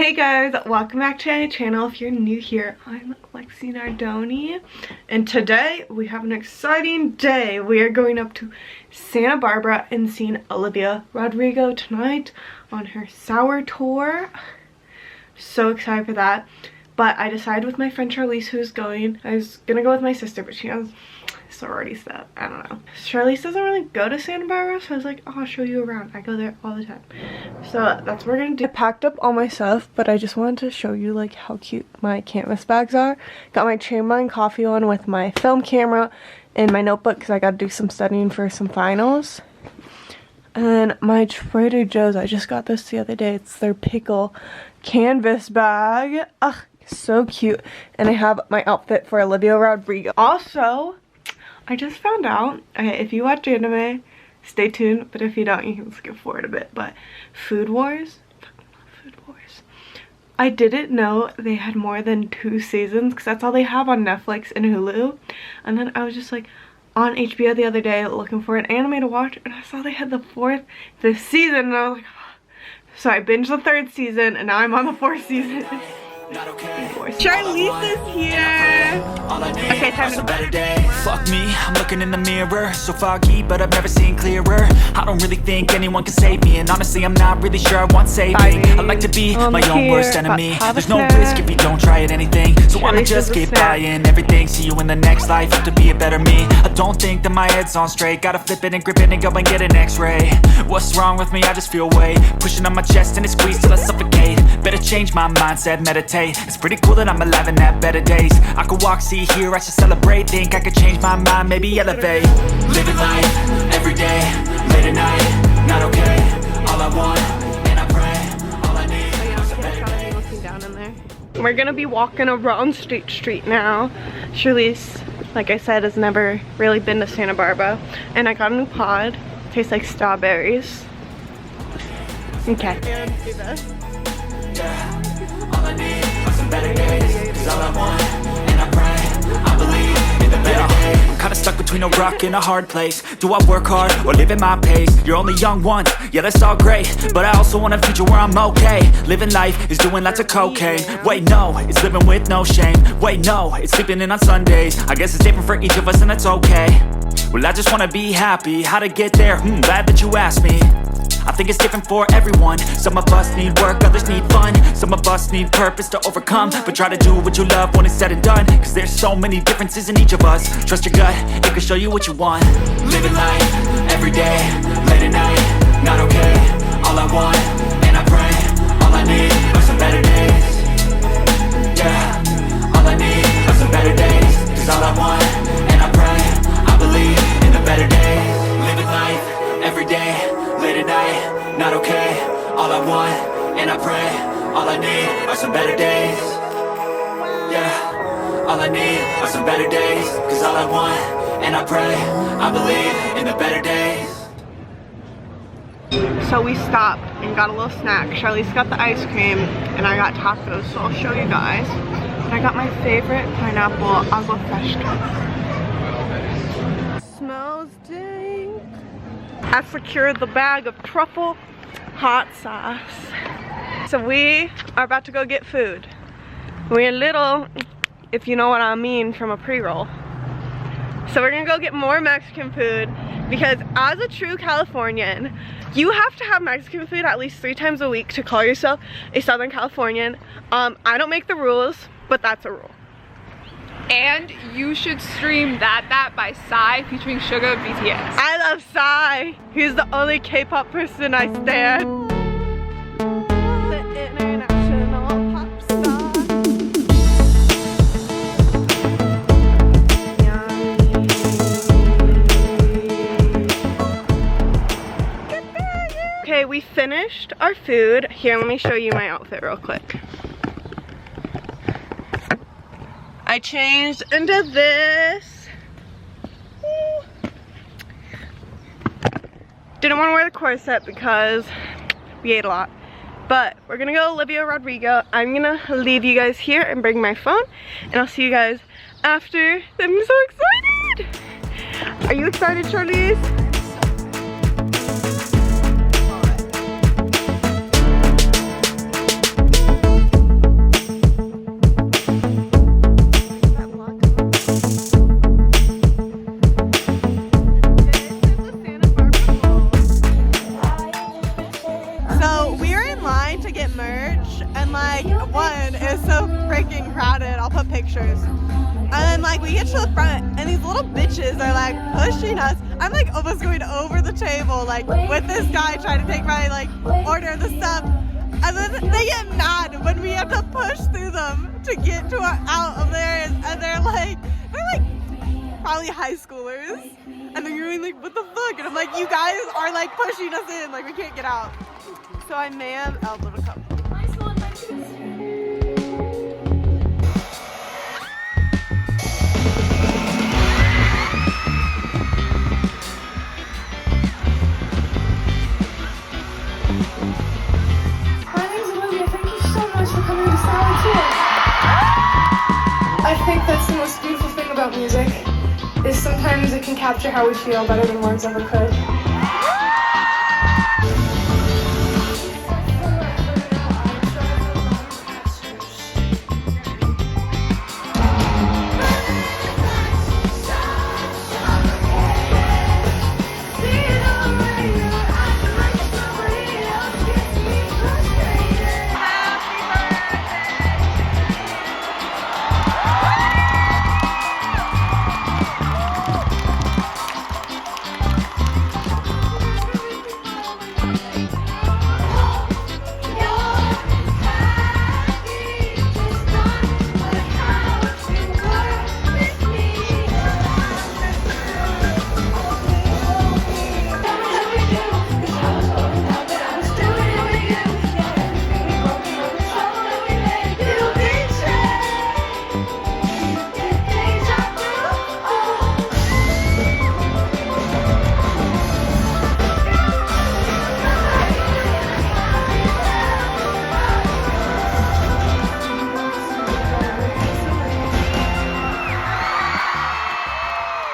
Hey guys, welcome back to my channel. If you're new here, I'm Lexi Nardoni, and today we have an exciting day. We are going up to Santa Barbara and seeing Olivia Rodrigo tonight on her sour tour. So excited for that. But I decided with my friend Charlize, who's going, I was gonna go with my sister, but she has sorority stuff. I don't know. Charlize doesn't really go to Santa Barbara, so I was like, oh, I'll show you around. I go there all the time. So that's what we're gonna do. I packed up all my stuff, but I just wanted to show you like how cute my canvas bags are. Got my chamberlain coffee on with my film camera and my notebook because I gotta do some studying for some finals. And then my Trader Joe's, I just got this the other day. It's their pickle canvas bag. Ugh, so cute. And I have my outfit for Olivia Rodrigo. Also, I just found out, okay, if you watch anime, stay tuned, but if you don't, you can skip forward a bit. But Food Wars, fucking love Food Wars. I didn't know they had more than 2 seasons because that's all they have on Netflix and Hulu. And then I was just like on HBO the other day looking for an anime to watch, and I saw they had the 4th this season, and I was like, oh. So I binged the 3rd season, and now I'm on the 4th season. Charlize is here. Okay, time to better day. Fuck me, I'm looking in the mirror, so foggy, but I've never seen clearer. I don't really think anyone can save me, and honestly, I'm not really sure I want saving. I like to be my own worst enemy. There's no risk if you don't try at anything, so I'ma just keep buying everything. See you in the next life, have to be a better me. I don't think that my head's on straight. Gotta flip it and grip it and go and get an x-ray. What's wrong with me? I just feel weight pushing on my chest and it squeezes till I suffocate. Better change my mindset, meditate. It's pretty cool that I'm alive and have better days. I could walk, see, hear, I should celebrate. Think I could change my mind, maybe elevate. Living life, every day, late at night, not okay. All I want, and I pray, all I need is a better day. Looking down in there. We're gonna be walking around State Street now. Charlize, like I said, has never really been to Santa Barbara. And I got a new pod. Tastes like strawberries. Okay. Yeah. All I need are some better days, 'cause all I want, and I pray, I believe in the better days. I'm kinda stuck between a rock and a hard place. Do I work hard or live at my pace? You're only young once, yeah, that's all great, but I also want a future where I'm okay. Living life is doing lots of cocaine. Wait, no, it's living with no shame. Wait, no, it's sleeping in on Sundays. I guess it's different for each of us and that's okay. Well, I just wanna be happy. How to get there? Glad that you asked me. I think it's different for everyone. Some of us need work, others need fun. Some of us need purpose to overcome. But try to do what you love when it's said and done, 'cause there's so many differences in each of us. Trust your gut, it can show you what you want. Living life, every day, late at night, not okay. All I want, and I pray, all I need are some better days. Yeah, all I need are some better days. 'Cause all I want, and I pray, I believe in the better days. Living life, every day, late at night, not okay. All I want, and I pray, all I need are some better days. Yeah, all I need are some better days. 'Cause all I want, and I pray, I believe in the better days. So we stopped and got a little snack. Charlize got the ice cream and I got tacos, so I'll show you guys. And I got my favorite pineapple agua fresca. Smells dank. I secured the bag of truffle hot sauce. So we are about to go get food. We're little, if you know what I mean, from a pre-roll. So we're gonna go get more Mexican food because as a true Californian, you have to have Mexican food at least 3 times a week to call yourself a Southern Californian. I don't make the rules, but that's a rule. And you should stream That by Psy featuring Suga of BTS. I love Psy. He's the only K-pop person I stand. The international pop star. Okay, we finished our food. Here, let me show you my outfit real quick. I changed into this. Didn't want to wear the corset because we ate a lot. But we're gonna go Olivia Rodrigo. I'm gonna leave you guys here and bring my phone. And I'll see you guys after. I'm so excited. Are you excited, Charlize? and like one, it's so freaking crowded. I'll put pictures. And then like we get to the front and these little bitches are like pushing us. I'm like almost going over the table like with this guy trying to take my like order of the stuff. And then they get mad when we have to push through them to get to out of there, and they're like probably high schoolers, and they're going like, what the fuck? And I'm like, you guys are like pushing us in, like we can't get out. So I may have elbowed a couple. I think that's the most beautiful thing about music, is sometimes it can capture how we feel better than words ever could.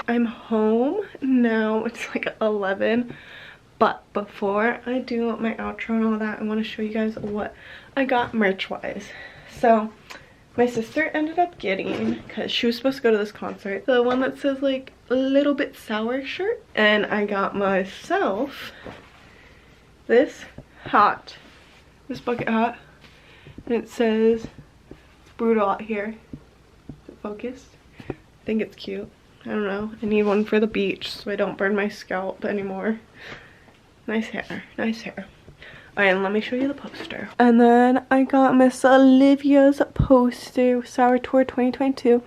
I'm home now. It's like 11, but before I do my outro and all that, I want to show you guys what I got merch wise. So my sister ended up getting, because she was supposed to go to this concert, the one that says like a little bit sour shirt, and I got myself this hat, this bucket hat, and it says it's brutal out here. Is it focused? I think it's cute. I don't know. I need one for the beach so I don't burn my scalp anymore. Nice hair. Nice hair. Alright, let me show you the poster. And then I got Miss Olivia's poster, Sour Tour 2022.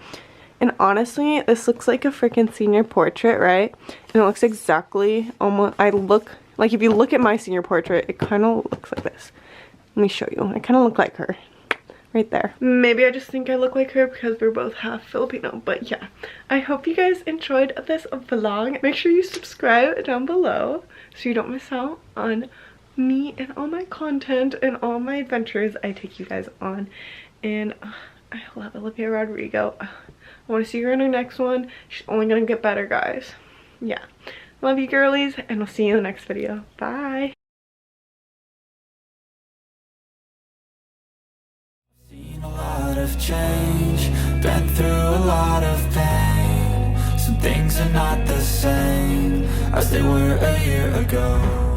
And honestly, this looks like a freaking senior portrait, right? And it looks exactly almost, I look, like if you look at my senior portrait, it kind of looks like this. Let me show you. I kind of look like her. Right there. Maybe I just think I look like her because we're both half Filipino, but yeah. I hope you guys enjoyed this vlog. Make sure you subscribe down below so you don't miss out on me and all my content and all my adventures I take you guys on. And I love Olivia Rodrigo. I want to see her in her next one. She's only gonna get better, guys. Yeah. Love you, girlies, and I'll see you in the next video. Bye. Change, been through a lot of pain. Some things are not the same as they were a year ago.